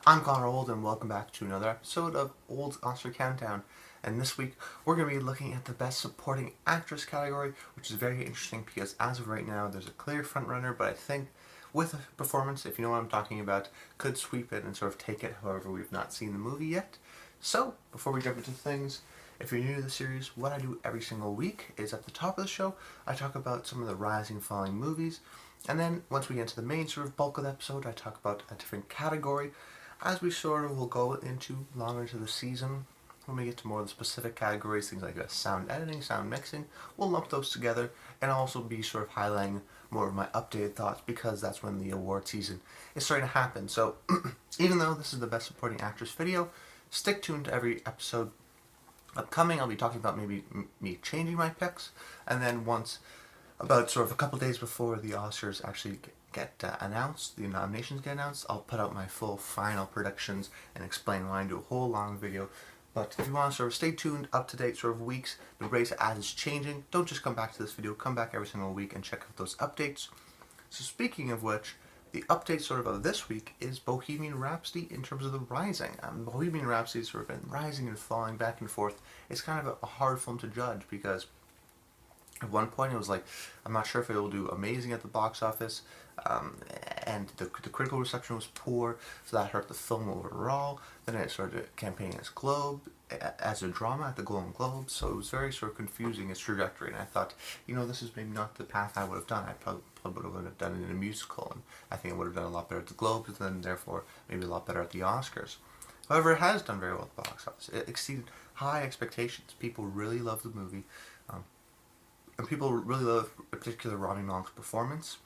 I'm Connor Old and welcome back to another episode of Old's Oscar Countdown. And this week we're going to be looking at the Best Supporting Actress category, which is very interesting because as of right now there's a clear frontrunner, but I think with a performance, if you know what I'm talking about, could sweep it and sort of take it. However, we've not seen the movie yet. So before we jump into things, if you're new to the series, what I do every single week is at the top of the show I talk about some of the rising and falling movies, and then once we get into the main sort of bulk of the episode I talk about a different category. As we sort of will go into longer into the season, when we get to more of the specific categories, things like sound editing, sound mixing, we'll lump those together and also be sort of highlighting more of my updated thoughts because that's when the award season is starting to happen. So even though this is the Best Supporting Actress video, stick tuned to every episode upcoming. I'll be talking about maybe me changing my picks, and then once about sort of a couple days before the Oscars actually get announced, the nominations get announced, I'll put out my full final predictions and explain why and do a whole long video. But if you want to sort of stay tuned, up to date sort of weeks, the race as it's changing, don't just come back to this video, come back every single week and check out those updates. So speaking of which, the update sort of this week is Bohemian Rhapsody in terms of the rising. Bohemian Rhapsody has sort of been rising and falling back and forth. It's kind of a hard film to judge because at one point it was like, I'm not sure if it will do amazing at the box office, and the critical reception was poor, so that hurt the film overall. Then it started campaigning as as a drama at the Golden Globes, so it was very sort of confusing its trajectory, and I thought, this is maybe not the path I would have done. I probably would have done it in a musical, and I think it would have done a lot better at the Globes, and then therefore maybe a lot better at the Oscars. However, it has done very well at the box office. It exceeded high expectations. People really love the movie. And people really love, in particular, Rami Malek's performance.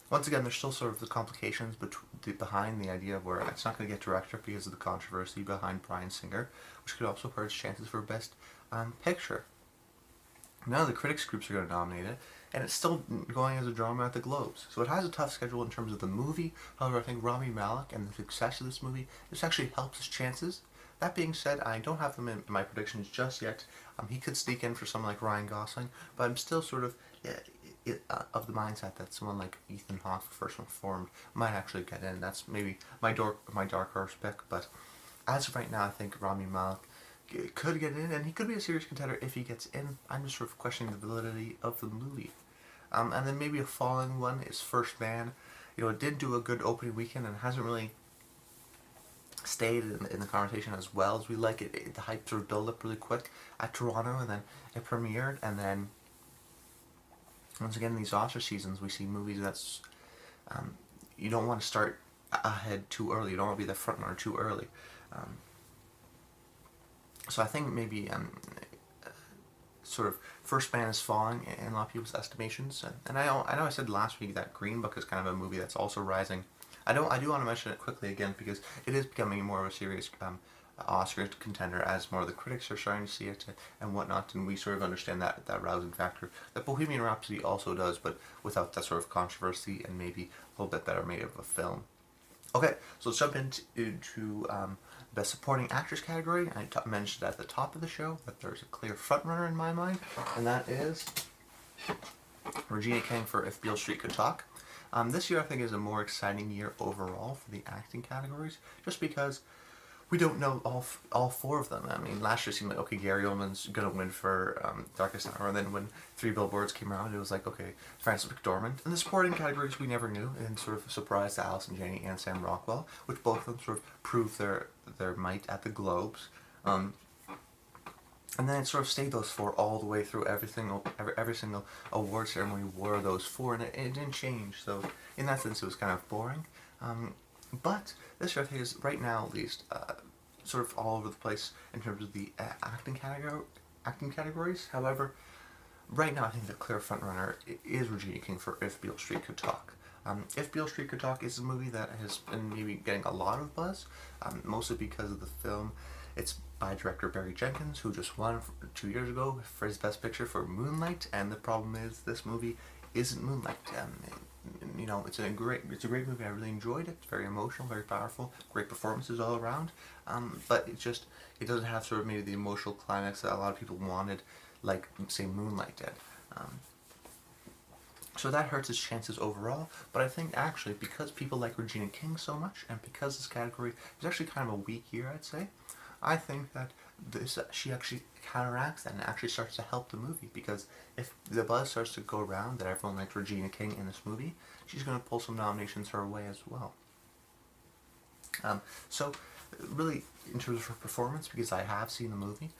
Once again, there's still sort of the complications behind the idea of where it's not going to get director because of the controversy behind Bryan Singer, which could also hurt its chances for Best Picture. Now the critics groups are going to nominate it, and it's still going as a drama at the Globes. So it has a tough schedule in terms of the movie. However, I think Rami Malek and the success of this movie, this actually helps his chances. That being said, I don't have him in my predictions just yet. He could sneak in for someone like Ryan Gosling, but I'm still sort of of the mindset that someone like Ethan Hawke, First Reformed, might actually get in. That's maybe my dark horse pick, but as of right now, I think Rami Malek could get in, and he could be a serious contender if he gets in. I'm just sort of questioning the validity of the movie. And then maybe a falling one is First Man. It did do a good opening weekend and hasn't really stayed in the conversation as well as we like it. The hype sort of built up really quick at Toronto, and then it premiered, and then once again in these Oscar seasons we see movies that's you don't want to start ahead too early. You don't want to be the front runner too early. So I think maybe sort of First Man is falling in a lot of people's estimations, and I know I said last week that Green Book is kind of a movie that's also rising. I do want to mention it quickly again because it is becoming more of a serious Oscar contender as more of the critics are starting to see it and whatnot, and we sort of understand that rousing factor that Bohemian Rhapsody also does, but without that sort of controversy and maybe a little bit better made of a film. Okay, so let's jump into Best Supporting Actress category. I mentioned at the top of the show that there's a clear frontrunner in my mind, and that is Regina King for If Beale Street Could Talk. This year I think is a more exciting year overall for the acting categories, just because we don't know all four of them. I mean, last year it seemed like, okay, Gary Oldman's going to win for Darkest Hour, and then when Three Billboards came around, it was like, okay, Frances McDormand. In the supporting categories, we never knew, and sort of a surprise to Allison Janney and Sam Rockwell, which both of them sort of proved their might at the Globes. And then it sort of stayed those four all the way through every single award ceremony wore those four, and it didn't change. So in that sense, it was kind of boring. But this year I think is, right now at least, sort of all over the place in terms of the acting categories. However, right now I think the clear frontrunner is Regina King for If Beale Street Could Talk. If Beale Street Could Talk is a movie that has been maybe getting a lot of buzz, mostly because of the film. It's by director Barry Jenkins, who just won 2 years ago for his Best Picture for Moonlight, and the problem is this movie isn't Moonlight. It's a great movie. I really enjoyed it. It's very emotional, very powerful, great performances all around. But it doesn't have sort of maybe the emotional climax that a lot of people wanted, like say Moonlight did. So that hurts his chances overall, but I think actually because people like Regina King so much, and because this category is actually kind of a weak year, I'd say, I think that she actually counteracts that and actually starts to help the movie, because if the buzz starts to go around that everyone likes Regina King in this movie, she's going to pull some nominations her way as well. So, really, in terms of her performance, because I have seen the movie,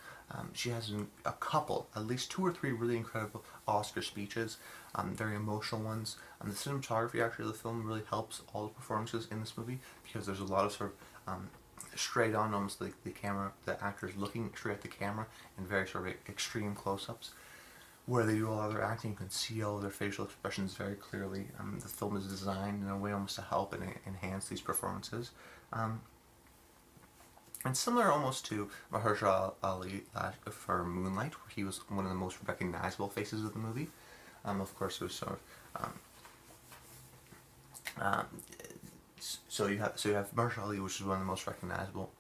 she has a couple, at least two or three really incredible Oscar speeches, very emotional ones. The cinematography actually of the film really helps all the performances in this movie, because there's a lot of sort of straight on, almost like the camera, the actors looking straight at the camera in very sort of extreme close-ups. Where they do all of their acting, you can see all of their facial expressions very clearly. The film is designed in a way almost to help and enhance these performances. Um, and similar almost to Mahershala Ali for Moonlight, where he was one of the most recognizable faces of the movie. Of course, it was sort of um, so you have Mahershala Ali, which is one of the most recognizable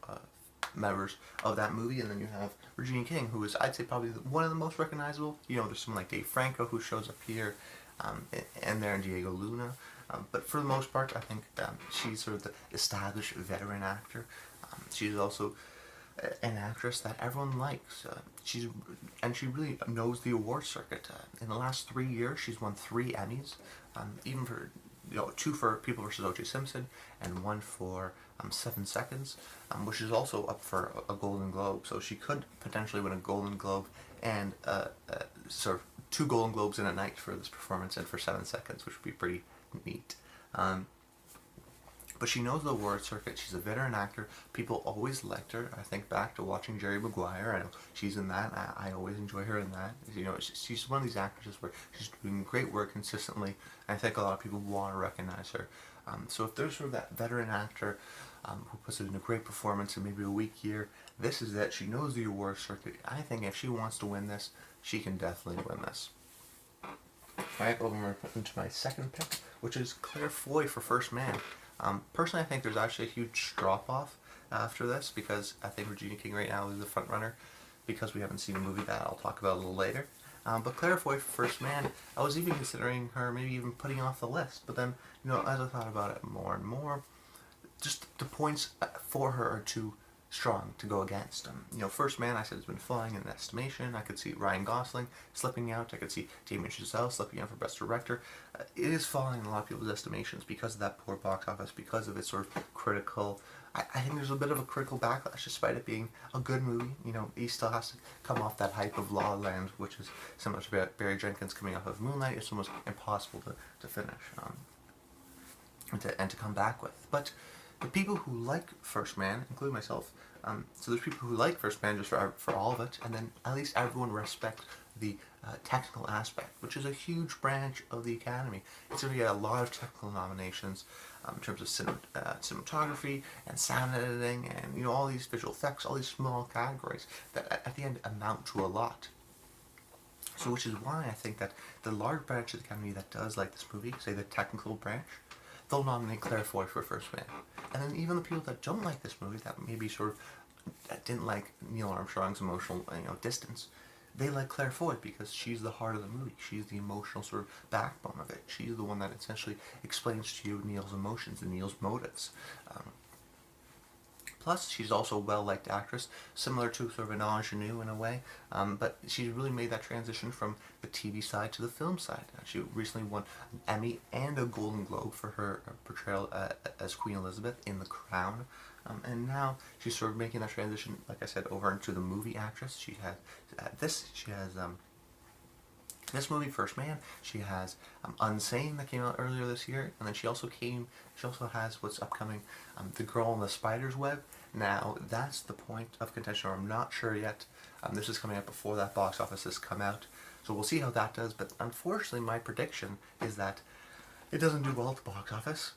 members of that movie, and then you have Regina King, who is, I'd say, probably one of the most recognizable. You know, there's someone like Dave Franco who shows up here, and there, and Diego Luna. But for the most part, I think she's sort of the established veteran actor. She's also an actress that everyone likes. She really knows the award circuit. In the last 3 years, she's won 3 Emmys, even for 2 for People vs. O.J. Simpson, and 1 for 7 Seconds, which is also up for a Golden Globe. So she could potentially win a Golden Globe and sort of 2 Golden Globes in a night for this performance and for 7 Seconds, which would be pretty neat. But she knows the award circuit. She's a veteran actor. People always liked her. I think back to watching Jerry Maguire. I know she's in that. I always enjoy her in that. You know, she's one of these actresses where she's doing great work consistently. And I think a lot of people want to recognize her. So if there's sort of that veteran actor who puts in a great performance in maybe a weak year, this is it. She knows the award circuit. I think if she wants to win this, she can definitely win this. Alright, over into my second pick, which is Claire Foy for First Man. Personally, I think there's actually a huge drop-off after this, because I think Regina King right now is the front runner, because we haven't seen a movie that I'll talk about a little later. But Claire Foy for First Man, I was even considering her maybe even putting off the list, but then, as I thought about it more and more, just the points for her are too strong to go against. First Man, I said, has been falling in estimation. I could see Ryan Gosling slipping out. I could see Damien Chazelle slipping out for Best Director. It is falling in a lot of people's estimations because of that poor box office, because of its sort of critical. I think there's a bit of a critical backlash, despite it being a good movie. He still has to come off that hype of La La Land, which is similar to Barry Jenkins coming off of Moonlight. It's almost impossible to finish and to come back with. But the people who like First Man, including myself, so there's people who like First Man just for all of it, and then at least everyone respects the technical aspect, which is a huge branch of the Academy. It's going to get a lot of technical nominations in terms of cinematography and sound editing and all these visual effects, all these small categories that at the end amount to a lot. So which is why I think that the large branch of the Academy that does like this movie, say the technical branch, they'll nominate Claire Foy for First Man. And then even the people that don't like this movie, that maybe sort of that didn't like Neil Armstrong's emotional distance, they like Claire Foy because she's the heart of the movie. She's the emotional sort of backbone of it. She's the one that essentially explains to you Neil's emotions and Neil's motives. Plus, she's also a well-liked actress, similar to sort of an ingenue in a way, but she's really made that transition from the TV side to the film side. She recently won an Emmy and a Golden Globe for her portrayal as Queen Elizabeth in The Crown, and now she's sort of making that transition, like I said, over into the movie actress. She has this movie, First Man. She has Unsane that came out earlier this year, and then she also has what's upcoming, The Girl in the Spider's Web. Now, that's the point of contention, or I'm not sure yet. This is coming out before that box office has come out, so we'll see how that does, but unfortunately my prediction is that it doesn't do well at the box office.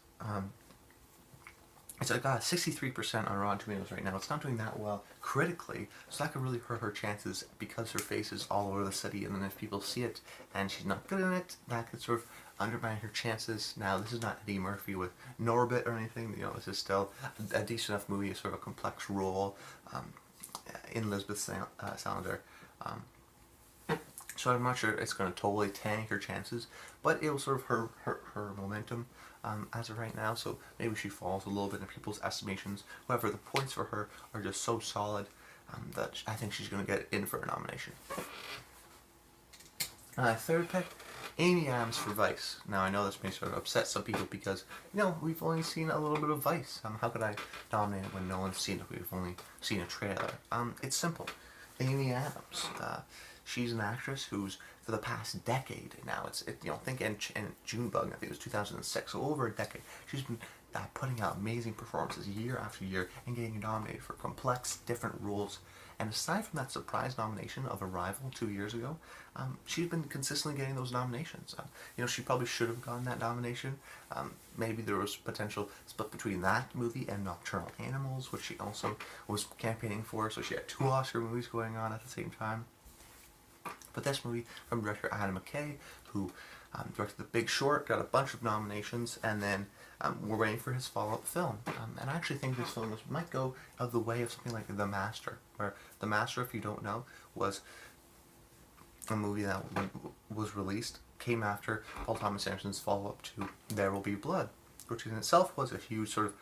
It's got 63% on Rotten Tomatoes right now. It's not doing that well critically, so that could really hurt her chances because her face is all over the city, and then if people see it and she's not good in it, that could sort of undermine her chances. Now, this is not Eddie Murphy with Norbit or anything. This is still a decent enough movie, a sort of a complex role in Lisbeth Salander. So I'm not sure it's going to totally tank her chances, but it will sort of her momentum as of right now. So maybe she falls a little bit in people's estimations. However, the points for her are just so solid that I think she's going to get in for a nomination. Third pick, Amy Adams for Vice. Now I know this may sort of upset some people because, we've only seen a little bit of Vice. How could I nominate it when no one's seen it? We've only seen a trailer. It's simple. Amy Adams. She's an actress who's, for the past decade now, think in Junebug, I think it was 2006, so over a decade, she's been putting out amazing performances year after year and getting nominated for complex, different roles. And aside from that surprise nomination of Arrival 2 years ago, she's been consistently getting those nominations. She probably should have gotten that nomination. Maybe there was potential split between that movie and Nocturnal Animals, which she also was campaigning for, so she had 2 Oscar movies going on at the same time. But this movie from director Adam McKay, who directed The Big Short, got a bunch of nominations, and then we're waiting for his follow-up film. And I actually think this film might go of the way of something like The Master, where The Master, if you don't know, was a movie that was released, came after Paul Thomas Anderson's follow-up to There Will Be Blood, which in itself was a huge sort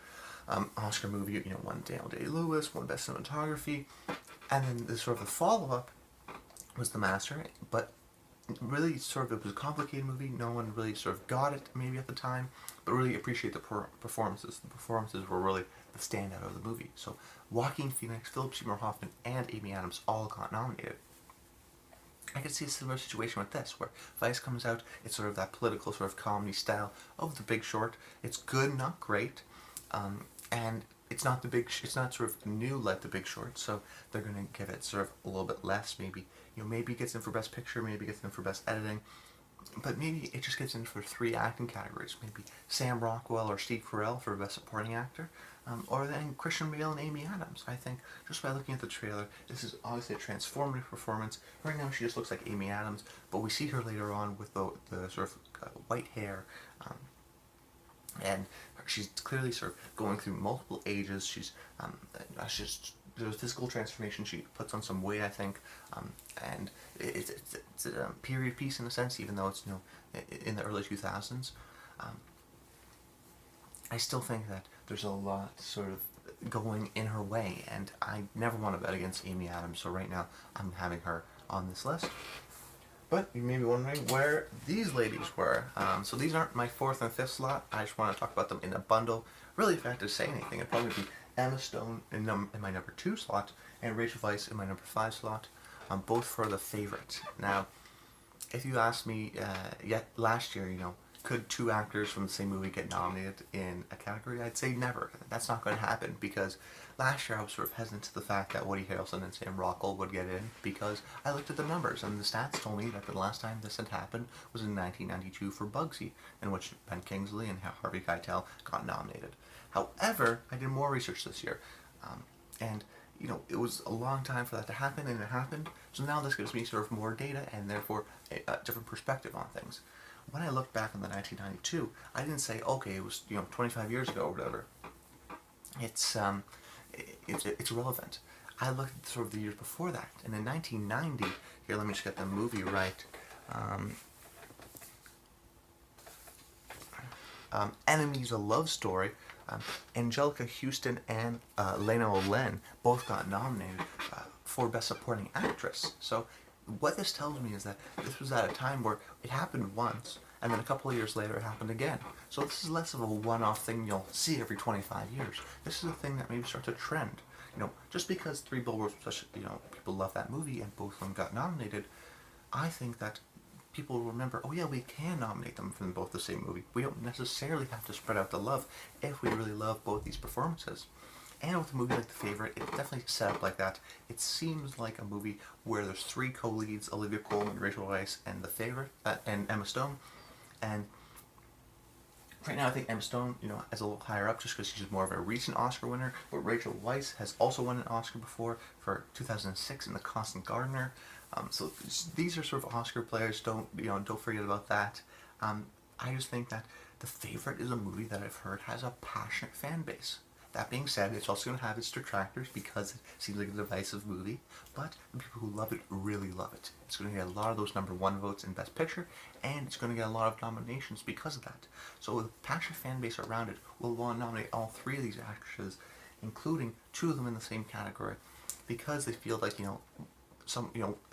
of Oscar movie, won Daniel Day-Lewis, won Best Cinematography, and then the sort of the follow-up was The Master, but really sort of it was a complicated movie. No one really sort of got it maybe at the time, but really appreciate the performances. The performances were really the standout of the movie. So Joaquin Phoenix, Philip Seymour Hoffman, and Amy Adams all got nominated. I could see a similar situation with this, where Vice comes out, it's sort of that political sort of comedy style of The Big Short. It's good, not great, and it's not sort of new like The Big Short, so they're going to give it sort of a little bit less, maybe. Maybe it gets in for Best Picture, maybe it gets in for Best Editing, but maybe it just gets in for 3 acting categories. Maybe Sam Rockwell or Steve Carell for Best Supporting Actor, or then Christian Bale and Amy Adams. I think, just by looking at the trailer, this is obviously a transformative performance. Right now she just looks like Amy Adams, but we see her later on with the sort of white hair, and she's clearly sort of going through multiple ages. There's a physical transformation. She puts on some weight, I think, and it's a period piece in a sense, even though it's in the early 2000s. I still think that there's a lot sort of going in her way, and I never want to bet against Amy Adams, so right now I'm having her on this list. But you may be wondering where these ladies were. So these aren't my 4th and 5th slot. I just want to talk about them in a bundle. Really, if I had to say anything, it'd probably be Emma Stone in my number 2 slot and Rachel Weisz in my number 5 slot, both for The Favorite. Now, if you asked me last year, could 2 actors from the same movie get nominated in a category, I'd say never. That's not going to happen, because last year I was sort of hesitant to the fact that Woody Harrelson and Sam Rockwell would get in, because I looked at the numbers, and the stats told me that the last time this had happened was in 1992 for Bugsy, in which Ben Kingsley and Harvey Keitel got nominated. However, I did more research this year, and it was a long time for that to happen, and it happened. So now this gives me sort of more data, and therefore a different perspective on things. When I look back on the 1992, I didn't say, okay, it was 25 years ago or whatever. It's relevant. I looked at sort of the years before that, and in 1990, here, let me just get the movie right. Enemies: A Love Story. Angelica Houston and Lena Olen both got nominated for Best Supporting Actress. So what this tells me is that this was at a time where it happened once, and then a couple of years later it happened again. So this is less of a one-off thing you'll see every 25 years. This is a thing that maybe starts a trend. Just because 3 Billboards was such, people love that movie and both of them got nominated, I think that people will remember, oh yeah, we can nominate them from both the same movie. We don't necessarily have to spread out the love if we really love both these performances. And with a movie like The Favorite, it's definitely set up like that. It seems like a movie where there's 3 co-leads, Olivia Colman, Rachel Weisz, and The Favorite, and Emma Stone. And right now I think Emma Stone, is a little higher up just because she's more of a recent Oscar winner, but Rachel Weisz has also won an Oscar before for 2006 in The Constant Gardener. So these are sort of Oscar players. Don't forget about that. I just think that The Favorite is a movie that I've heard has a passionate fan base, That being said, it's also going to have its detractors because it seems like a divisive movie, but the people who love it really love it. It's going to get a lot of those #1 votes in Best Picture, and it's going to get a lot of nominations because of that. So the passionate fan base around it will want to nominate all 3 of these actresses, including 2 of them in the same category, because they feel like,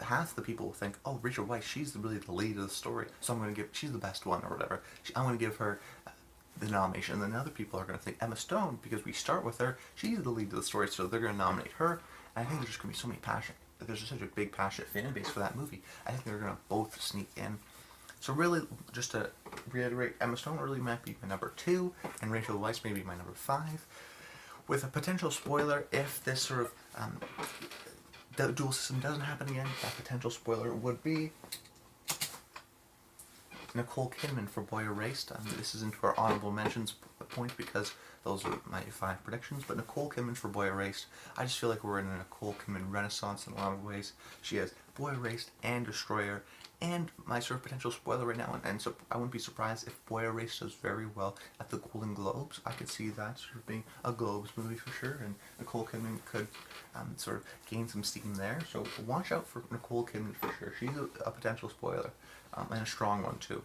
half the people will think, oh, Rachel Weisz, she's really the lead of the story, so she's the best one, or whatever. I'm going to give her the nomination. And then other people are going to think Emma Stone, because we start with her, she's the lead of the story, so they're going to nominate her. And I think there's just going to be so many there's just such a big passionate fan base for that movie. I think they're going to both sneak in. So really, just to reiterate, Emma Stone really might be my #2, and Rachel Weisz may be my #5. With a potential spoiler, if this sort of the dual system doesn't happen again, that potential spoiler would be Nicole Kidman for Boy Erased. This is into our honorable mentions point because those are my 5 predictions. But Nicole Kidman for Boy Erased, I just feel like we're in a Nicole Kidman renaissance in a lot of ways. She has Boy Erased and Destroyer, and my sort of potential spoiler right now, and so I wouldn't be surprised if Boy Erased does very well at the Golden Globes. I could see that sort of being a Globes movie for sure, and Nicole Kidman could sort of gain some steam there. So watch out for Nicole Kidman for sure. She's a potential spoiler, and a strong one too.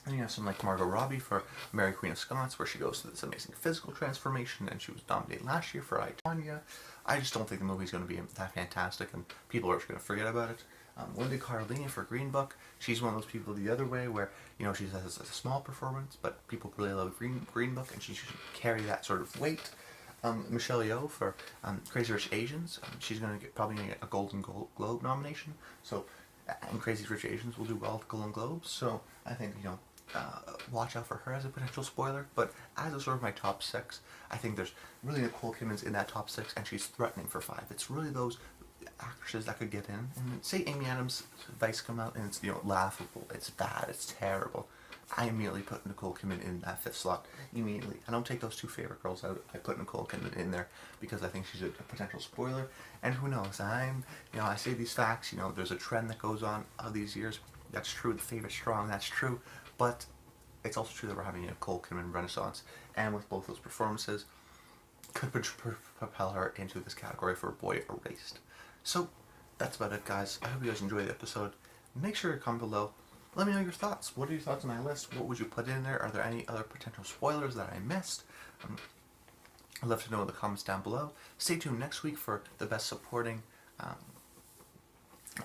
And you have some like Margot Robbie for Mary Queen of Scots, where she goes through this amazing physical transformation, and she was nominated last year for I, Tonya. I just don't think the movie's going to be that fantastic, and people are just going to forget about it. Linda Cardellini for Green Book. She's one of those people the other way where, she has a small performance, but people really love Green Book, and she should carry that sort of weight. Michelle Yeoh for Crazy Rich Asians. She's probably going to get a Golden Globe nomination. So, and Crazy Rich Asians will do well at the Golden Globes. So I think, watch out for her as a potential spoiler. But as a sort of my top 6, I think there's really Nicole Kidman's in that top 6, and she's threatening for 5. It's really those actresses that could get in. And say Amy Adams' Vice come out and it's laughable, it's bad, it's terrible. I immediately put Nicole Kidman in that 5th slot. Immediately. I don't take those 2 favorite girls out. I put Nicole Kidman in there because I think she's a potential spoiler. And who knows? I say these facts. There's a trend that goes on these years. That's true. The favorite's strong. That's true. But it's also true that we're having a Nicole Kidman renaissance. And with both those performances, could propel her into this category for Boy Erased. So that's about it, guys. I hope you guys enjoyed the episode. Make sure to comment below. Let me know your thoughts. What are your thoughts on my list? What would you put in there? Are there any other potential spoilers that I missed? I'd love to know in the comments down below. Stay tuned next week for the Best Supporting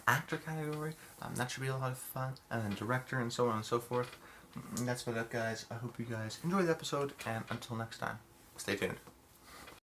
Actor category. That should be a lot of fun. And then Director and so on and so forth. That's about it, guys. I hope you guys enjoyed the episode, and until next time, stay tuned.